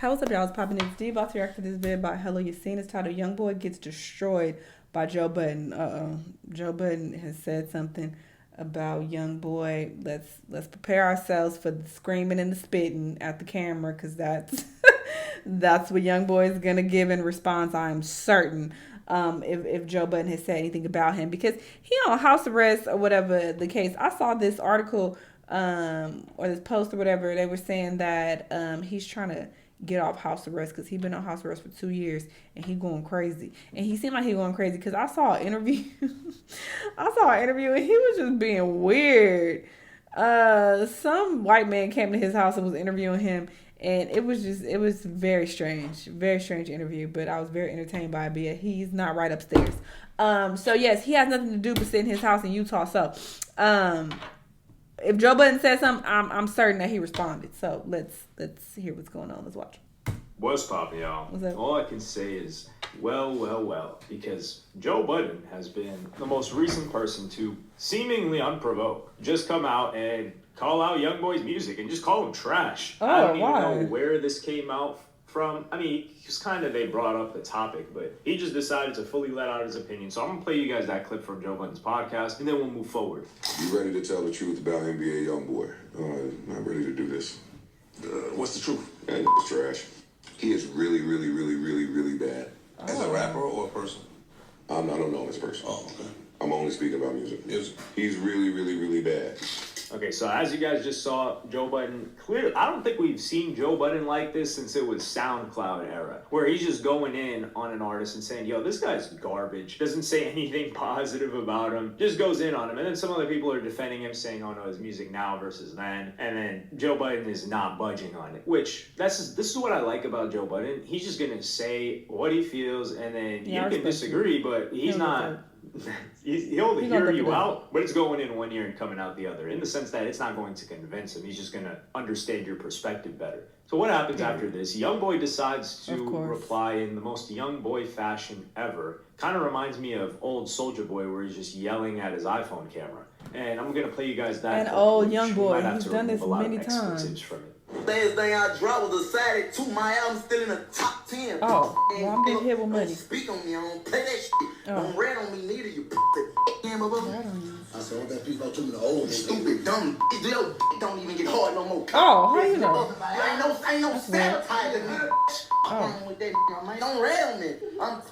Hey, what's up, y'all? It's Poppin' It's D. About to react to this video by Hello You Seen. It's titled YoungBoy Gets Destroyed by Joe Budden. Joe Budden has said something about YoungBoy. Let's prepare ourselves for the screaming and the spitting at the camera, because that's that's what YoungBoy is gonna give in response. I'm certain. If Joe Budden has said anything about him, because he on house arrest or whatever the case. I saw this article or this post or whatever. They were saying that he's trying to get off house arrest because he been on house arrest for 2 years and he going crazy. And he seemed like he going crazy because I saw an interview. I saw an interview and he was just being weird. Some white man came to his house and was interviewing him, and it was very strange interview. But I was very entertained by it. But yeah, he's not right upstairs. So yes, he has nothing to do but sit in his house in Utah. So if Joe Budden said something, I'm certain that he responded. So let's hear what's going on. Let's watch. What's poppin', y'all? What's up? All I can say is, well, because Joe Budden has been the most recent person to, seemingly unprovoked, just come out and call out YoungBoy's music and just call him trash. I don't even know where this came out from. I mean, just kind of, they brought up the topic, but he just decided to fully let out his opinion. So I'm going to play you guys that clip from Joe Budden's podcast, and then we'll move forward. You ready to tell the truth about NBA YoungBoy? Not ready to do this. What's the truth? That is trash. He is really bad. As a rapper or a person? I don't know him as a person. Oh, okay. I'm only speaking about music. Music. He's really bad. Okay, so as you guys just saw, Joe Budden, clearly, I don't think we've seen Joe Budden like this since it was SoundCloud era, where he's just going in on an artist and saying, yo, this guy's garbage, doesn't say anything positive about him, just goes in on him. And then some other people are defending him, saying, oh no, his music now versus then. And then Joe Budden is not budging on it, which this is what I like about Joe Budden. He's just going to say what he feels, and then you can disagree, but he's not... He'll hear you out, but it's going in one ear and coming out the other, in the sense that it's not going to convince him. He's just going to understand your perspective better. So what happens after this? YoungBoy decides to reply in the most YoungBoy fashion ever. Kind of reminds me of old Soulja Boy, where he's just yelling at his iPhone camera. And I'm going to play you guys that. And old YoungBoy, he's done this many times. From it. Last thing I dropped was a side to my album still in the top 10. Oh, well, I'm getting hit with money. Don't speak on me, I don't play that shit. Don't rat on me neither, you I said, all that people talking to the old stupid, dumb your don't even get hard no more. Oh, how you know? Ain't no sabotage nigga. With that, man. Don't rat on me.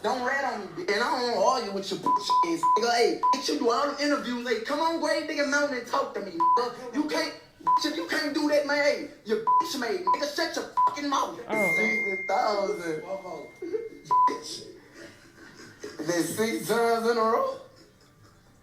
Don't rat on me. And I don't argue with your ass. Nigga, hey, you do all them interviews. Hey, come on, Great Nigga Mountain and talk to me. You can't. If you can't do that, man, hey, you bitch made. Nigga, shut your fucking mouth. 60,000. That's 6 times in a row.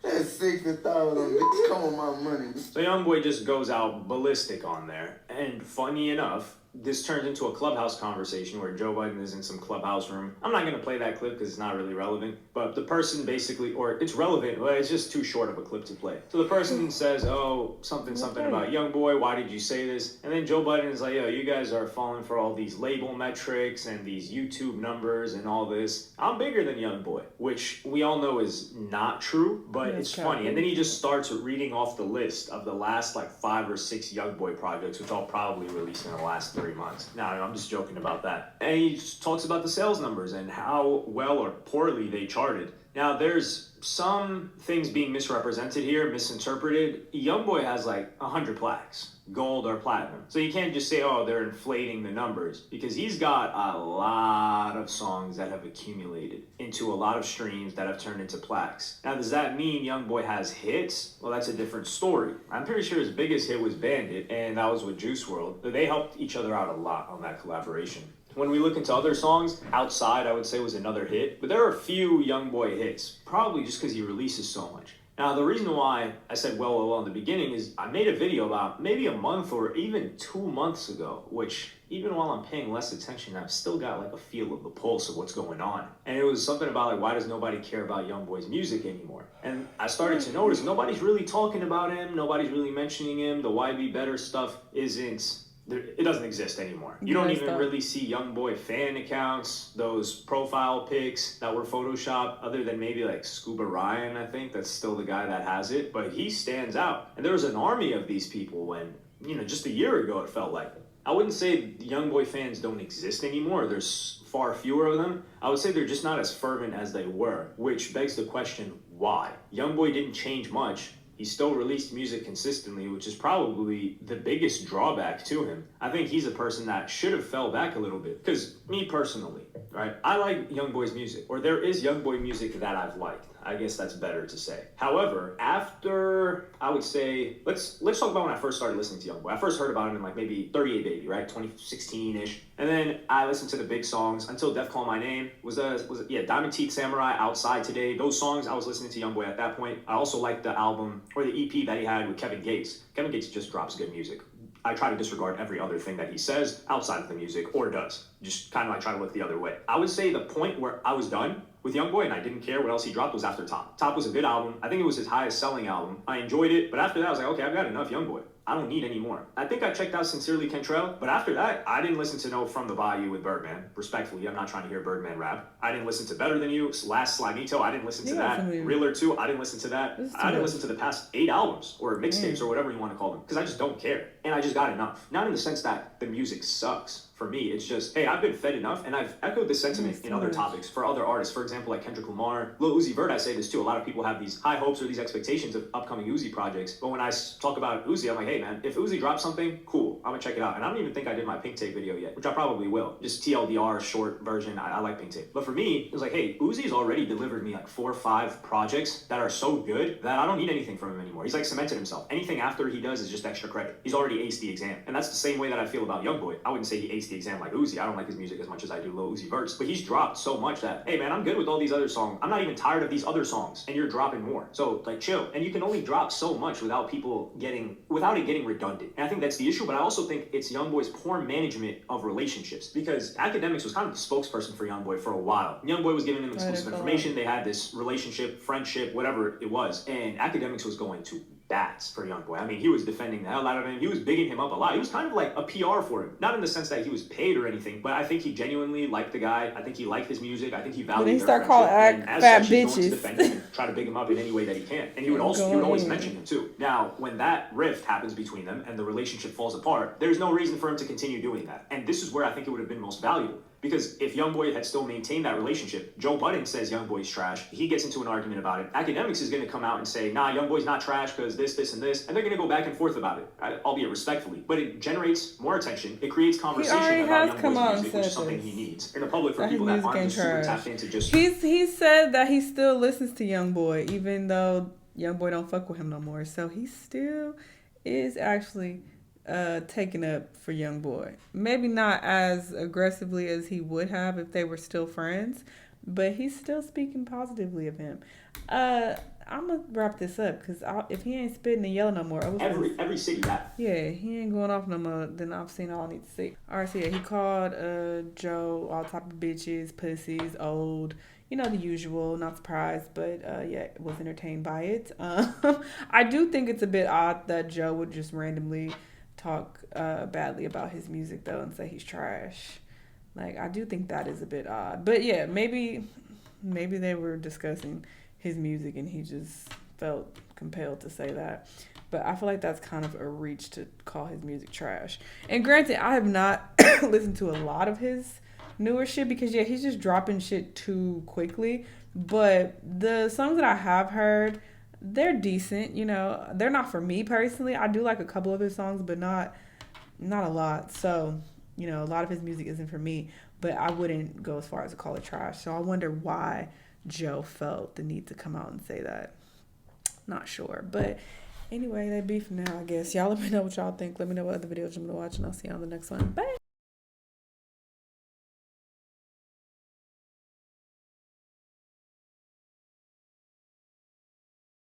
That's 60,000, bitch. Come on, my money. So YoungBoy just goes out ballistic on there, and funny enough, this turns into a Clubhouse conversation where Joe Budden is in some Clubhouse room. I'm not going to play that clip because it's not really relevant, but the person basically, or it's relevant, but it's just too short of a clip to play. So the person says, oh, something about YoungBoy, why did you say this? And then Joe Budden is like, yo, you guys are falling for all these label metrics and these YouTube numbers and all this. I'm bigger than YoungBoy, which we all know is not true, but it's funny. And then he just starts reading off the list of the last like 5 or 6 YoungBoy projects, which I'll probably release in the last 3 months. Now, I'm just joking about that. And he talks about the sales numbers and how well or poorly they charted. Now, there's some things being misrepresented here, misinterpreted. YoungBoy has like 100 plaques, gold or platinum. So you can't just say, oh, they're inflating the numbers, because he's got a lot of songs that have accumulated into a lot of streams that have turned into plaques. Now, does that mean YoungBoy has hits? Well, that's a different story. I'm pretty sure his biggest hit was Bandit, and that was with Juice WRLD. They helped each other out a lot on that collaboration. When we look into other songs, Outside, I would say, was another hit. But there are a few YoungBoy hits, probably just because he releases so much. Now, the reason why I said well in the beginning is I made a video about maybe a month or even 2 months ago, which even while I'm paying less attention, I've still got like a feel of the pulse of what's going on. And it was something about like, why does nobody care about YoungBoy's music anymore? And I started to notice nobody's really talking about him. Nobody's really mentioning him. The YB Better stuff it doesn't exist anymore. You don't even really see YoungBoy fan accounts, those profile pics that were photoshopped, other than maybe like Scuba Ryan, I think. That's still the guy that has it. But he stands out. And there was an army of these people when, just a year ago it felt like. I wouldn't say YoungBoy fans don't exist anymore. There's far fewer of them. I would say they're just not as fervent as they were, which begs the question, why? YoungBoy didn't change much. He still released music consistently, which is probably the biggest drawback to him. I think he's a person that should have fell back a little bit. Because me personally, right, I like YoungBoy's music, or there is YoungBoy music that I've liked. I guess that's better to say. However, after, I would say, let's talk about when I first started listening to YoungBoy. I first heard about him in like maybe 38 Baby, right? 2016-ish. And then I listened to the big songs until Death Call My Name. Was it Diamond Teeth Samurai, Outside Today. Those songs, I was listening to YoungBoy at that point. I also liked the album, or the EP that he had with Kevin Gates. Kevin Gates just drops good music. I try to disregard every other thing that he says outside of the music, or does. Just kind of like try to look the other way. I would say the point where I was done with YoungBoy and I didn't care what else he dropped was after Top. Top was a good album. I think it was his highest selling album. I enjoyed it, but after that I was like, okay, I've got enough YoungBoy. I don't need any more. I think I checked out Sincerely Kentrell, but after that, I didn't listen to no From the Bayou with Birdman. Respectfully, I'm not trying to hear Birdman rap. I didn't listen to Better Than You, Last Slimito, I didn't listen to that. Realer 2, I didn't listen to that. I didn't listen to the past 8 albums, or mixtapes, or whatever you want to call them, because I just don't care. And I just got enough. Not in the sense that the music sucks. For me, it's just, hey, I've been fed enough, and I've echoed this sentiment in other topics for other artists. For example, like Kendrick Lamar, Lil Uzi Vert, I say this too. A lot of people have these high hopes or these expectations of upcoming Uzi projects. But when I talk about Uzi, I'm like, hey, man, if Uzi drops something, cool, I'm gonna check it out. And I don't even think I did my Pink Tape video yet, which I probably will. Just TLDR, short version. I like Pink Tape. But for me, it was like, hey, Uzi's already delivered me like 4 or 5 projects that are so good that I don't need anything from him anymore. He's like cemented himself. Anything after he does is just extra credit. He's already aced the exam. And that's the same way that I feel about YoungBoy. I wouldn't say he aced the exam like Uzi. I don't like his music as much as I do Lil Uzi Vert's, but he's dropped so much that, hey man, I'm good with all these other songs. I'm not even tired of these other songs, and you're dropping more. So like chill. And you can only drop so much without it getting redundant. And I think that's the issue, but I also think it's YoungBoy's poor management of relationships, because Academics was kind of the spokesperson for YoungBoy for a while. YoungBoy was giving him exclusive information. They had this relationship, friendship, whatever it was, and Academics was going to bats for YoungBoy. I mean, he was defending the hell out of him. He was bigging him up a lot. He was kind of like a PR for him. Not in the sense that he was paid or anything, but I think he genuinely liked the guy. I think he liked his music. I think he valued their friendship. And as fat such, he's going to bitches. defend him and try to big him up in any way that he can. And he would always mention him too. Now, when that rift happens between them and the relationship falls apart, there's no reason for him to continue doing that. And this is where I think it would have been most valuable. Because if YoungBoy had still maintained that relationship, Joe Budden says YoungBoy's trash. He gets into an argument about it. Academics is going to come out and say, nah, YoungBoy's not trash because this, and this. And they're going to go back and forth about it, albeit respectfully. But it generates more attention. It creates conversation about YoungBoy's music, which is something he needs. In the public, for people that aren't super tapped into just... He said that he still listens to YoungBoy, even though YoungBoy don't fuck with him no more. So he still is actually... taken up for YoungBoy. Maybe not as aggressively as he would have if they were still friends, but he's still speaking positively of him. I'm gonna wrap this up because if he ain't spitting and yelling no more, every city that. Yeah, he ain't going off no more. Then I've seen all I need to see. All right, so yeah, he called Joe all type of bitches, pussies, old. You know, the usual, not surprised, but yeah, was entertained by it. I do think it's a bit odd that Joe would just randomly talk badly about his music though and say he's trash. Like, I do think that is a bit odd. But yeah, maybe they were discussing his music and he just felt compelled to say that. But I feel like that's kind of a reach to call his music trash. And granted, I have not listened to a lot of his newer shit because yeah, he's just dropping shit too quickly. But the songs that I have heard, they're decent, you know. They're not for me personally. I do like a couple of his songs, but not a lot. So, you know, a lot of his music isn't for me, but I wouldn't go as far as to call it trash. So I wonder why Joe felt the need to come out and say that. Not sure. But anyway, they beef now, I guess. Y'all let me know what y'all think. Let me know what other videos you want to watch, and I'll see you on the next one. Bye.